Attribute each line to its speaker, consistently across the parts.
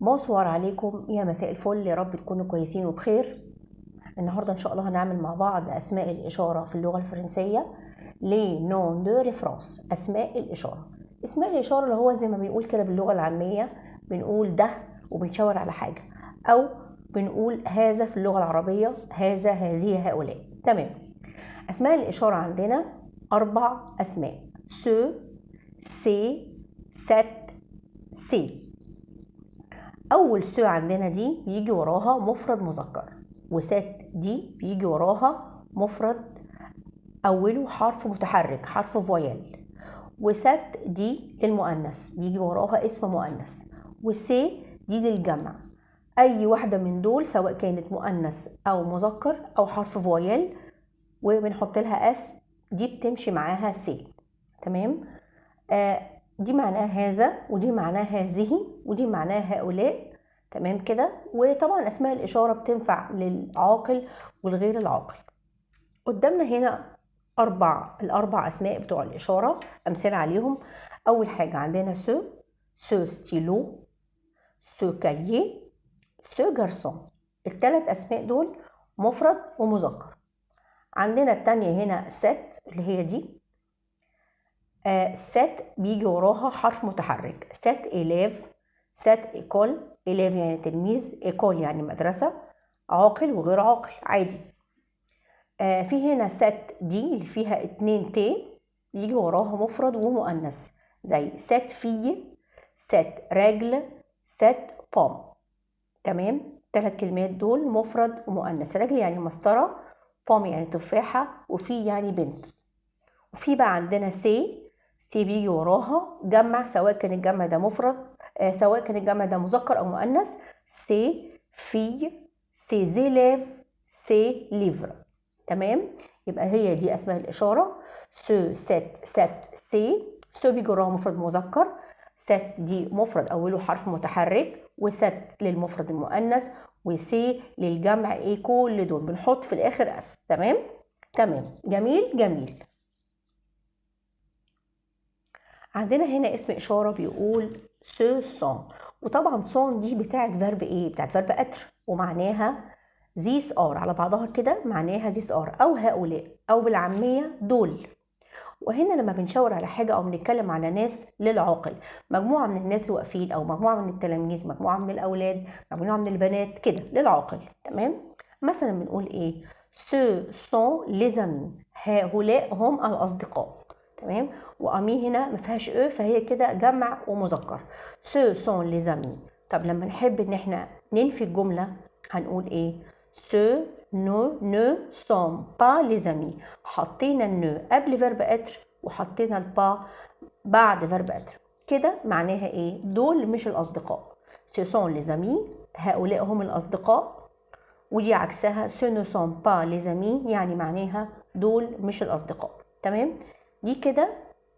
Speaker 1: بونسوار عليكم، يا مساء الفل، يا رب تكونوا كويسين وبخير. النهارده ان شاء الله هنعمل مع بعض اسماء الاشاره في اللغه الفرنسيه. لي نون دو ريفرنس، اسماء الاشاره. اسماء الاشاره اللي هو زي ما بنقول كده باللغه العاميه، بنقول ده وبنشاور على حاجه، او بنقول هذا في اللغه العربيه، هذا، هذه، هؤلاء. تمام. اسماء الاشاره عندنا 4 اسماء: سو، سي، ست، سي. اول سو عندنا دي بيجي وراها مفرد مذكر، وست دي بيجي وراها مفرد اوله حرف متحرك، حرف فويل. وست دي للمؤنث، بيجي وراها اسم مؤنث. وسي دي للجمع. اي واحده من دول سواء كانت مؤنث او مذكر او حرف فويل وبنحط لها اس، دي بتمشي معاها سي. تمام. دي معناها هذا، ودي معناها هذه، ودي معناها هؤلاء. تمام كده. وطبعا اسماء الاشاره بتنفع للعاقل والغير العاقل. قدامنا هنا الاربع اسماء بتوع الاشاره، امثله عليهم. اول حاجه عندنا سو ستيلو، سو كاليي، سو جارسون. الثلاث اسماء دول مفرد ومذكر. عندنا الثانيه هنا ست اللي هي دي. ست بيجي وراها حرف متحرك، ست إلاف، ست إيكول. إلاف يعني تلميذ، إيكول يعني مدرسة. عاقل وغير عاقل عادي. في هنا ست دي اللي فيها 2 تي، بيجي وراها مفرد ومؤنث، زي ست في، ست رجل، ست بوم. تمام. 3 كلمات دول مفرد ومؤنث. رجل يعني مسطرة، بوم يعني تفاحة، وفي يعني بنت. وفي بقى عندنا سي بيجي وراها جمع، سواء كان الجمع ده مفرد، سواء كان الجمع ده مذكر او مؤنث. سي في، سي زيليف، سي ليفر. تمام. يبقى هي دي اسماء الاشاره: سو، ست، سي. سو بيجي وراها مفرد مذكر، ست دي مفرد اوله حرف متحرك، وست للمفرد المؤنث، وسي للجمع. ايه كل دول بنحط في الاخر اس. تمام. جميل جميل. عندنا هنا اسم إشارة بيقول سو سون. وطبعا سون دي بتاعت فيرب ايه؟ بتاعت فيرب اتر، ومعناها these are. على بعضها كده معناها these are، او هؤلاء، او بالعامية دول. وهنا لما بنشاور على حاجة او بنتكلم على ناس للعاقل، مجموعة من الناس اللي واقفين، او مجموعة من التلاميذ، مجموعة من الاولاد، مجموعة من البنات كده للعاقل. تمام. مثلا بنقول ايه؟ سو سون les amis، هؤلاء هم الاصدقاء. تمام. وامي هنا ما فيهاش او، فهي كده جمع ومذكر. سو سون لي زامي. طب لما نحب ان احنا ننفي الجمله هنقول ايه؟ سو نو سون با لي زامي. حطينا النو قبل فيرب اتر، وحطينا البا بعد فيرب اتر. كده معناها ايه؟ دول مش الاصدقاء. سو سون لي زامي، هؤلاء هم الاصدقاء. ودي عكسها سو نو سون با لي زامي، يعني معناها دول مش الاصدقاء. تمام. دي كده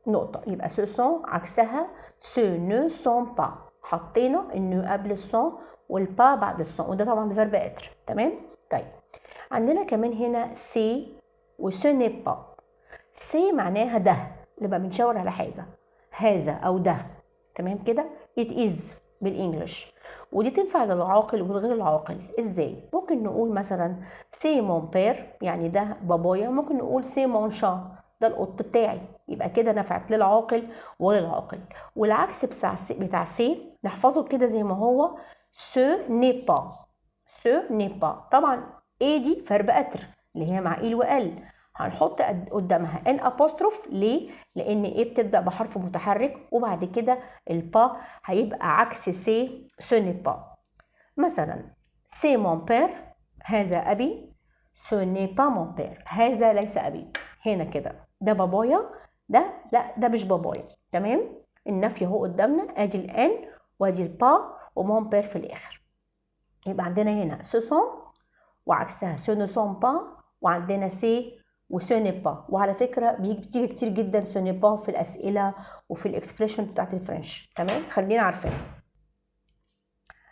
Speaker 1: نقطة. يبقى سو سون عكسها سو نو سون با. حطينا النو قبل السون والبا بعد السون، وده طبعا فيرب اتر. تمام. طيب عندنا كمان هنا سي وسو ني با. سي معناها ده، لما بنشاور على حاجة، هذا او ده. تمام كده. it is بالانجلش. ودي تنفع للعاقل والغير العاقل. ازاي؟ ممكن نقول مثلا سي مون بير، يعني ده بابايا. ممكن نقول سي مون شا، ده القط بتاعي. يبقى كده نفعت للعاقل وللعاقل. والعكس بتاع سي نحفظه كده زي ما هو: سو ني با. سو ني با. طبعا ايه دي فيرب اتر اللي هي مع ايل وال، هنحط قدامها ان ابوستروف. ليه؟ لان ايه بتبدا بحرف متحرك، وبعد كده البا هيبقى عكس سي، سو ني با. مثلا سي مون بير، هذا ابي. سو ني با مون بير، هذا ليس ابي. هنا كده ده بابايا، ده لا ده مش بابايا. تمام. النفي اهو قدامنا، ادي الان وادي البا ومون بير في الاخر. يبقى عندنا هنا سو سون وعكسها سو نو سون با، وعندنا سي وسو ني با. وعلى فكره بتيجي كتير جدا سو ني با في الاسئله وفي الاكسبريشن بتاعت الفرنش. تمام. خلينا عارفين.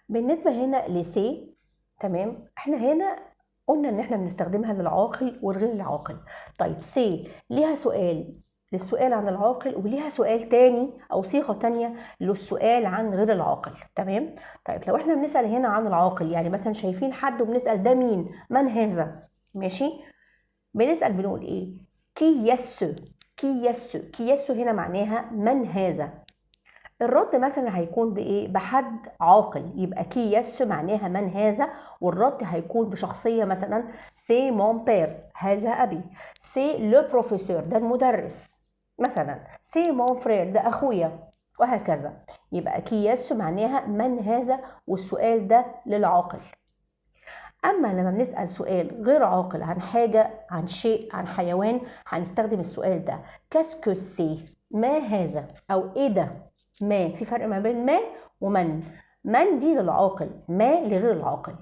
Speaker 1: بالنسبه هنا لسي، تمام، احنا هنا قلنا ان احنا بنستخدمها للعاقل والغير العاقل. طيب سي ليها سؤال: للسؤال عن العاقل، وليها سؤال تاني او صيغه تانيه للسؤال عن غير العاقل. تمام. طيب لو احنا بنسال هنا عن العاقل، يعني مثلا شايفين حد وبنسال ده مين، من هذا، ماشي، بنسال بنقول ايه؟ كي يسو. كي يسو. كي يسو هنا معناها من هذا. الرد مثلا هيكون بايه؟ بحد عاقل، يبقى كي يسو معناها من هذا، والرد هيكون بشخصيه، مثلا سي مون بير، هذا ابي، سي لو بروفيسور، ده المدرس، مثلا سي مون فرير، ده اخويا، وهكذا. يبقى كي يسو معناها من هذا، والسؤال ده للعاقل. اما لما بنسال سؤال غير عاقل عن حاجه، عن شيء، عن حيوان، هنستخدم السؤال ده كاسكو سي، ما هذا، او ايه ده. ما، في فرق ما بين ما ومن. من دي للعاقل، ما لغير العاقل.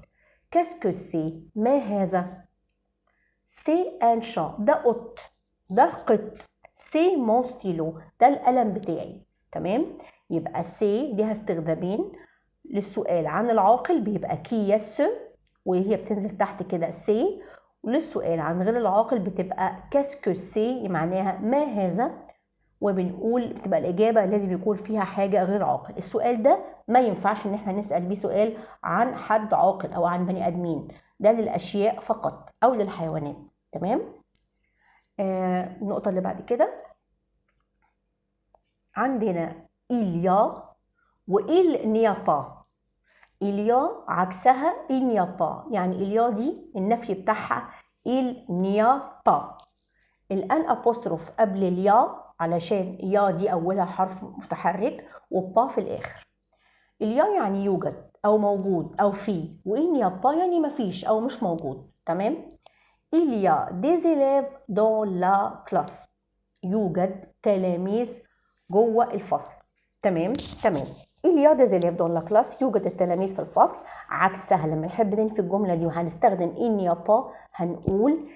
Speaker 1: كاسكو سي، ما هذا. سي ان شا، ده قط، ده قط. سي مون ستيلو، ده القلم بتاعي. تمام. يبقى سي ليها استخدامين. للسؤال عن العاقل بيبقى كي يس، وهي بتنزل تحت كده سي. وللسؤال عن غير العاقل بتبقى كاسكو سي، معناها ما هذا. وبنقول بتبقى الإجابة لازم يكون فيها حاجة غير عاقل. السؤال ده ما ينفعش إن احنا نسأل بيه سؤال عن حد عاقل أو عن بني آدمين، ده للأشياء فقط أو للحيوانات. تمام. النقطة اللي بعد كده عندنا إليا وإل نيابا. إليا عكسها il n'y a pas، يعني إليا دي النفي بتاعها il n'y a pas. الان apostrophe قبل اليا علشان يا دي أولها حرف متحرك، وبا في الآخر. اليا يعني يوجد أو موجود أو في، وإل n'y a pas يعني مفيش أو مش موجود. تمام. il y a des élèves dans la classe. يوجد تلاميذ جوه الفصل. تمام. تمام. il y a des élèves dans la classe، يوجد التلاميذ في الفصل. عكسها لما نحب ننفي الجملة دي وهنستخدم il n'y a pas، هنقول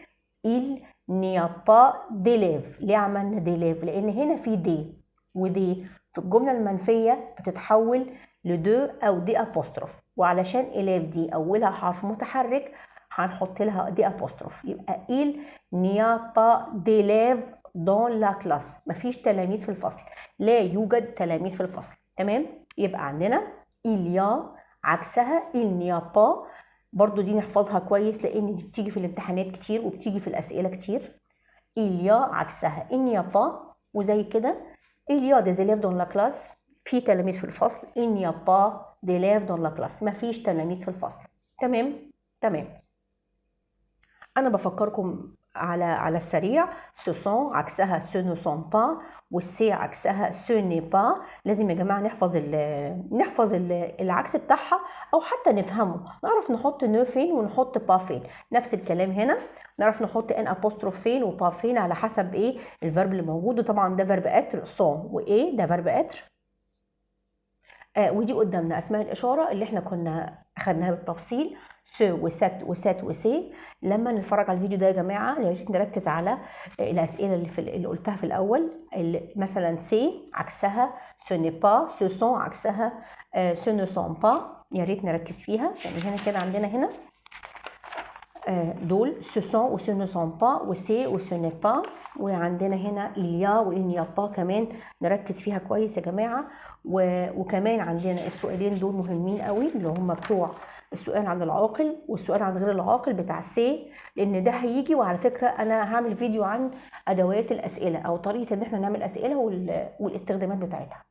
Speaker 1: il n'y a pas d'élèves. ليه عملنا d'élèves؟ لأن هنا في دي، ودي في الجملة المنفية بتتحول لدو أو دي أبوستروف، وعلشان élève دي أولها حرف متحرك هنحط لها دي أبوستروف. يبقى il n'y a pas d'élèves dans la classe، مفيش تلاميذ في الفصل، لا يوجد تلاميذ في الفصل. تمام. يبقى عندنا il y a عكسها il n'y a pas. برضو دي نحفظها كويس لان دي بتيجي في الامتحانات كتير وبتيجي في الاسئله كتير. il y a عكسها il n'y a pas. وزي كده il y a des élèves dans la classe، في تلاميذ في الفصل. il n'y a pas d'élèves dans la classe، مفيش تلاميذ في الفصل. تمام. تمام. انا بفكركم على السريع. ce sont عكسها ce ne sont pas، والسي عكسها ce n'est pas. لازم يا جماعه نحفظ العكس بتاعها، او حتى نفهمه، نعرف نحط نو فين ونحط با فين. نفس الكلام هنا، نعرف نحط ان ابوستروف فين وبا فين على حسب ايه الفيرب اللي موجود. وطبعا ده فيرب اتر سون، وايه ده فيرب اتر. ودي قدامنا اسماء الاشاره اللي احنا كنا اخدناها بالتفصيل، سو وسات وسات وسي. لما نتفرج على الفيديو ده يا جماعه يا ريت نركز على الاسئله اللي قلتها في الاول. مثلا سي عكسها سو ني با، سو سون عكسها سو نو سون با. يا ريت نركز فيها. يعني هنا كده عندنا هنا دول سو سون و سو نو سون با وسي و سو ني با. وعندنا هنا إليا وإنيا با كمان نركز فيها كويس يا جماعه. وكمان عندنا السؤالين دول مهمين قوي، اللي هم بتوع السؤال عن العاقل والسؤال عن غير العاقل بتاع سي، لان ده هيجي. وعلى فكره انا هعمل فيديو عن ادوات الاسئله او طريقه ان احنا نعمل اسئله والاستخدامات بتاعتها.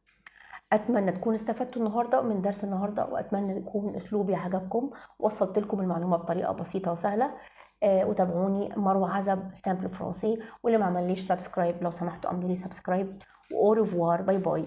Speaker 1: اتمنى تكونوا استفدتوا النهارده من درس النهارده، واتمنى يكون اسلوبي عجبكم، وصلت لكم المعلومه بطريقه بسيطه وسهله. وتابعوني مروه عزب سامبل فرنسي. واللي ما عمليش سبسكرايب لو سمحتوا اعملوا لي سبسكرايب. واو ريفوار، باي باي.